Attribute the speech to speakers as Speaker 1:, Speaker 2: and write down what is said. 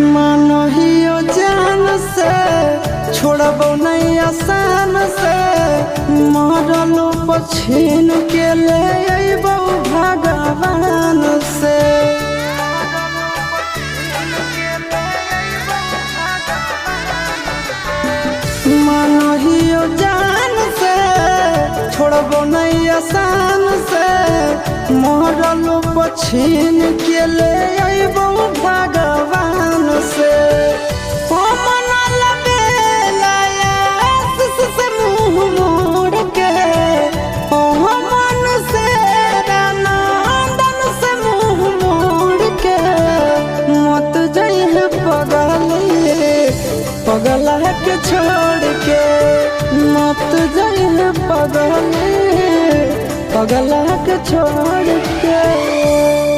Speaker 1: मानहियो जान से छोड़बो नहीं आसान से मरलो पछीन के ले अइबो भगवान से। मानहियो जान से छोड़बो नहीं आसान से मरलो पछीन के ले अइबो भगवान से। पगला के छोड़ के मत जाइए पगला के छोड़ के।